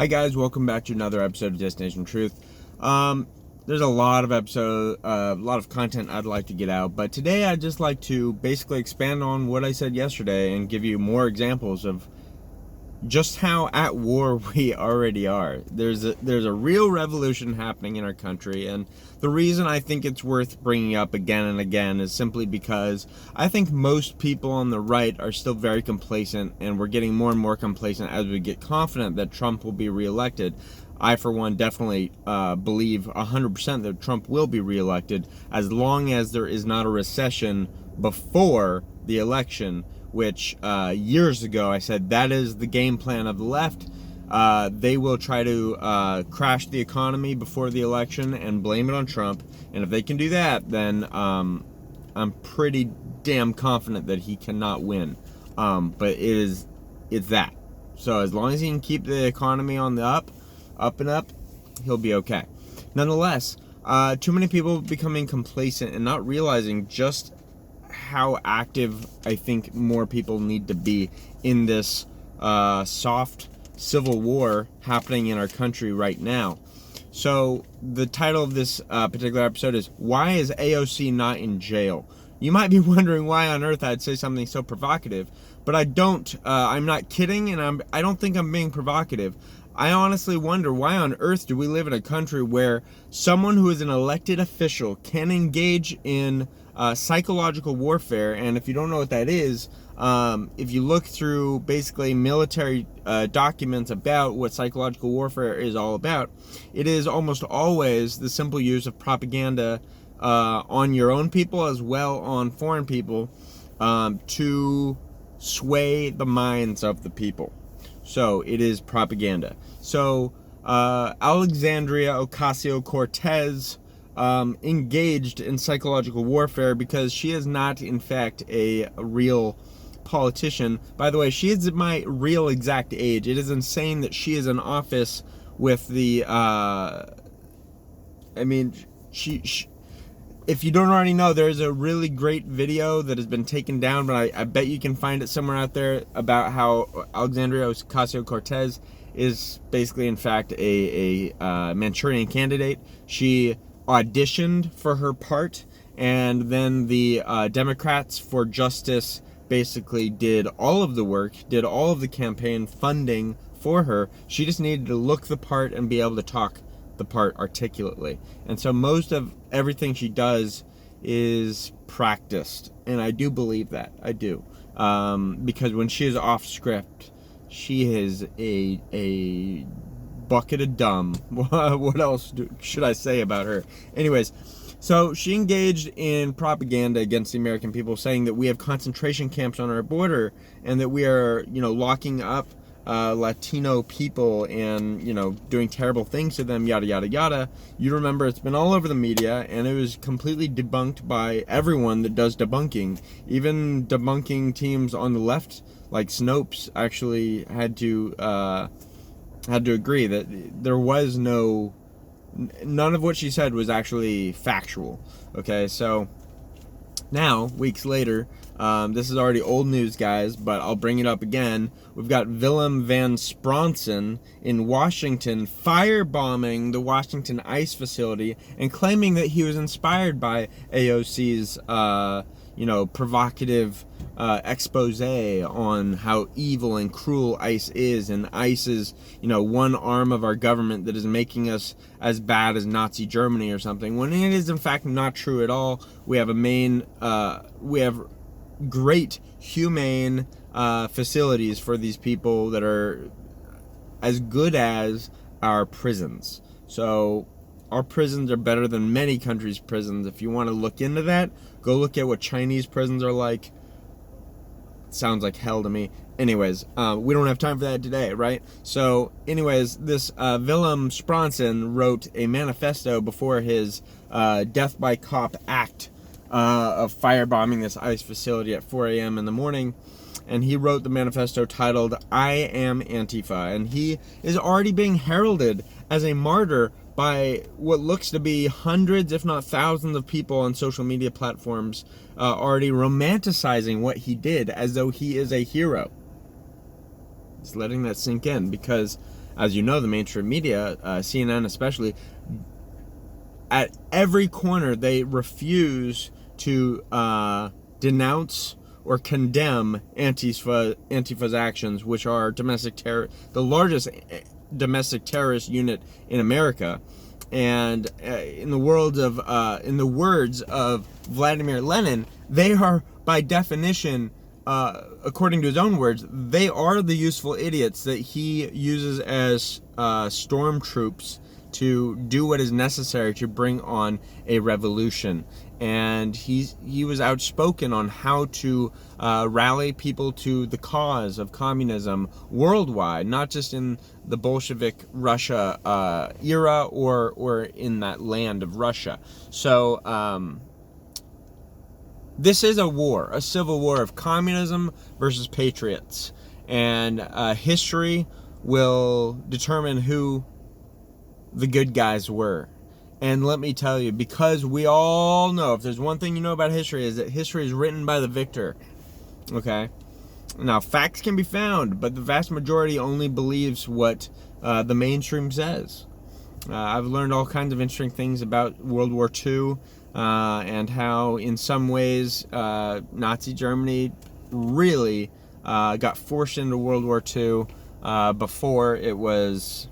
Hi guys, welcome back to another episode of Destination Truth. There's a lot of content I'd like to get out, but today I'd just like to basically expand on what I said yesterday and give you more examples of just how at war we already are. There's a real revolution happening in our country, and the reason I think it's worth bringing up again and again is simply because I think most people on the right are still very complacent, and we're getting more and more complacent as we get confident that Trump will be reelected. I, for one, definitely believe 100% that Trump will be reelected as long as there is not a recession before the election, which years ago I said that is the game plan of the left. They will try to crash the economy before the election and blame it on Trump. And if they can do that, then I'm pretty damn confident that he cannot win. But it's that. So as long as he can keep the economy on the up and up, he'll be okay. Nonetheless, too many people becoming complacent and not realizing just how active I think more people need to be in this soft civil war happening in our country right now. So the title of this particular episode is, Why is AOC not in jail? You might be wondering why on earth I'd say something so provocative, but I don't. I'm not kidding, and I don't think I'm being provocative. I honestly wonder, why on earth do we live in a country where someone who is an elected official can engage in psychological warfare? And if you don't know what that is, if you look through basically military documents about what psychological warfare is all about, it is almost always the simple use of propaganda on your own people as well on foreign people to sway the minds of the people. So it is propaganda. So Alexandria Ocasio-Cortez engaged in psychological warfare because she is not, in fact, a real politician. By the way, she is my real exact age. It is insane that she is in office with the, she if you don't already know, there's a really great video that has been taken down, but I bet you can find it somewhere out there about how Alexandria Ocasio-Cortez is basically, in fact, a Manchurian candidate. She auditioned for her part, and then the Democrats for Justice basically did all of the work, did all of the campaign funding for her. She just needed to look the part and be able to talk the part articulately. And so most of everything she does is practiced, and I do believe that. I do. Because when she is off script, she is a bucket of dumb. What else should I say about her? Anyways, so she engaged in propaganda against the American people, saying that we have concentration camps on our border and that we are, locking up Latino people and, doing terrible things to them, yada, yada, yada. You remember, it's been all over the media, and it was completely debunked by everyone that does debunking. Even debunking teams on the left, like Snopes, actually had to agree that there was none of what she said was actually factual. Okay, so now, weeks later, this is already old news, guys, but I'll bring it up again. We've got Willem van Spronsen in Washington firebombing the Washington ICE facility and claiming that he was inspired by AOC's, provocative expose on how evil and cruel ICE is, and ICE is, one arm of our government that is making us as bad as Nazi Germany or something, when it is in fact not true at all. We have we have great humane facilities for these people that are as good as our prisons. So our prisons are better than many countries' prisons. If you want to look into that, go look at what Chinese prisons are like. It sounds like hell to me. Anyways, we don't have time for that today, right? So anyways, this Willem Spronsen wrote a manifesto before his Death by Cop act of firebombing this ICE facility at 4 a.m. in the morning. And he wrote the manifesto titled, I Am Antifa. And he is already being heralded as a martyr by what looks to be hundreds, if not thousands, of people on social media platforms already romanticizing what he did as though he is a hero. Just letting that sink in, because, as you know, the mainstream media, CNN especially, at every corner they refuse to denounce or condemn Antifa's actions, which are the largest domestic terrorist unit in America. And in the words of Vladimir Lenin, they are, by definition, according to his own words, they are the useful idiots that he uses as stormtroops to do what is necessary to bring on a revolution. And he was outspoken on how to rally people to the cause of communism worldwide, not just in the Bolshevik Russia era or in that land of Russia. So this is a war, a civil war of communism versus patriots. And history will determine who the good guys were. And let me tell you, because we all know, if there's one thing you know about history, is that history is written by the victor. Okay? Now, facts can be found, but the vast majority only believes what the mainstream says. I've learned all kinds of interesting things about World War II and how, in some ways, Nazi Germany really got forced into World War II before it was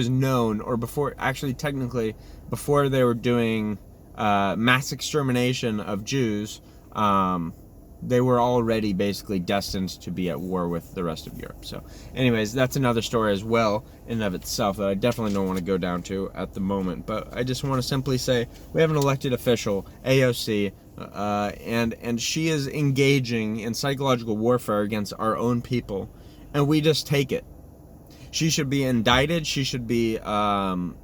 known, or technically before they were doing mass extermination of Jews. They were already basically destined to be at war with the rest of Europe. So anyways, that's another story as well in and of itself that I definitely don't want to go down to at the moment. But I just want to simply say we have an elected official, AOC, and she is engaging in psychological warfare against our own people, and we just take it. She should be indicted. She should be taken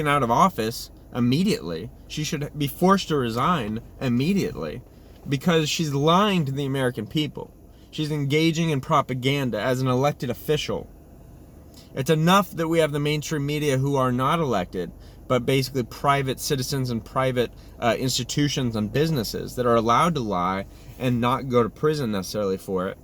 out of office immediately. She should be forced to resign immediately, because she's lying to the American people. She's engaging in propaganda as an elected official. It's enough that we have the mainstream media who are not elected, but basically private citizens and private institutions and businesses that are allowed to lie and not go to prison necessarily for it.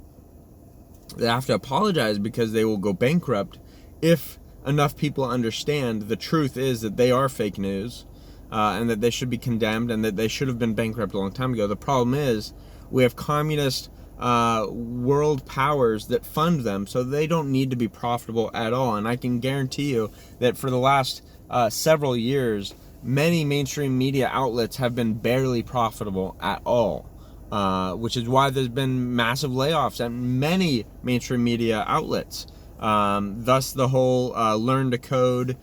They have to apologize because they will go bankrupt if enough people understand the truth is that they are fake news, and that they should be condemned, and that they should have been bankrupt a long time ago. The problem is we have communist world powers that fund them, so they don't need to be profitable at all. And I can guarantee you that for the last several years, many mainstream media outlets have been barely profitable at all. Which is why there's been massive layoffs at many mainstream media outlets. Thus the whole learn to code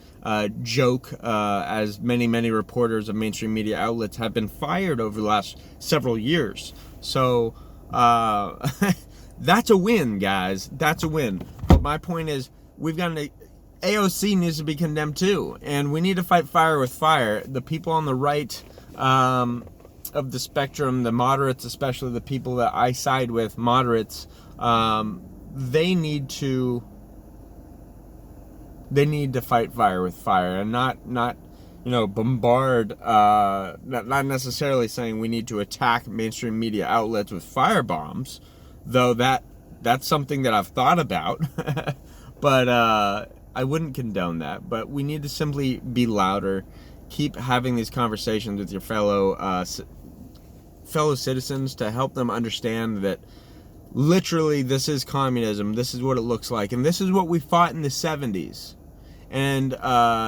joke, as many reporters of mainstream media outlets have been fired over the last several years. So that's a win, guys. That's a win. But my point is, AOC needs to be condemned too, and we need to fight fire with fire. The people on the right of the spectrum, the moderates, especially the people that I side with, moderates, they need to fight fire with fire, and not bombard, not necessarily saying we need to attack mainstream media outlets with firebombs, though that's something that I've thought about. But I wouldn't condone that. But we need to simply be louder, keep having these conversations with your fellow citizens to help them understand that literally this is communism, this is what it looks like, and this is what we fought in the 70s. And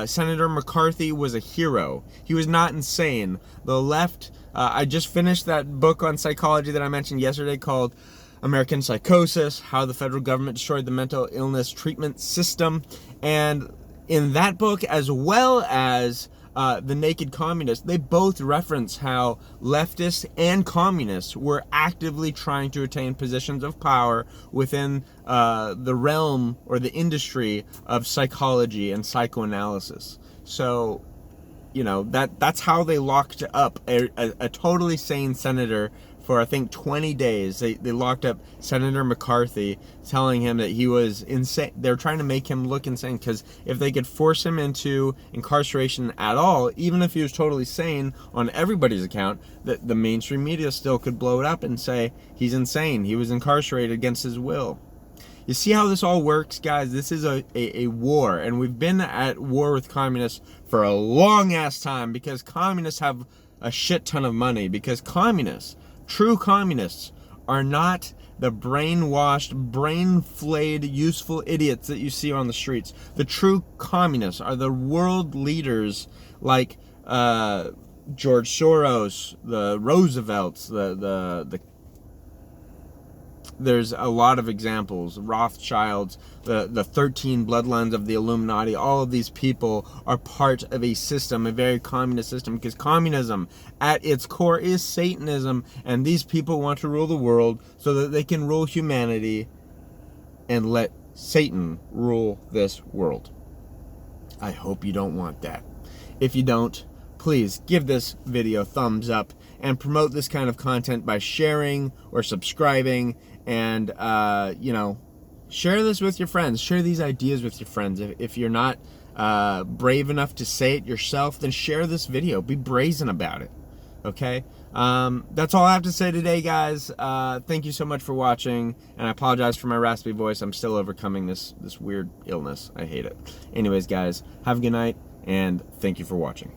Senator McCarthy was a hero. He was not insane. The left, I just finished that book on psychology that I mentioned yesterday called American Psychosis, How the Federal Government Destroyed the Mental Illness Treatment System. And in that book, as well as The Naked Communist, they both reference how leftists and communists were actively trying to attain positions of power within the realm or the industry of psychology and psychoanalysis. So, that's how they locked up a totally sane senator for I think 20 days. They locked up Senator McCarthy, telling him that he was insane. They're trying to make him look insane, because if they could force him into incarceration at all, even if he was totally sane on everybody's account, the mainstream media still could blow it up and say he's insane, he was incarcerated against his will. You see how this all works, guys? This is a war, and we've been at war with communists for a long ass time, because communists have a shit ton of money, because communists, true communists, are not the brainwashed, brain-flayed, useful idiots that you see on the streets. The true communists are the world leaders like George Soros, the Roosevelts, there's a lot of examples. Rothschilds, the 13 bloodlines of the Illuminati, all of these people are part of a system, a very communist system, because communism at its core is Satanism, and these people want to rule the world so that they can rule humanity and let Satan rule this world. I hope you don't want that. If you don't, please give this video a thumbs up and promote this kind of content by sharing or subscribing, and you know, share this with your friends. Share these ideas with your friends. If you're not brave enough to say it yourself, then share this video. Be brazen about it. Okay? That's all I have to say today, guys. Thank you so much for watching, and I apologize for my raspy voice. I'm still overcoming this weird illness. I hate it. Anyways, guys, have a good night, and thank you for watching.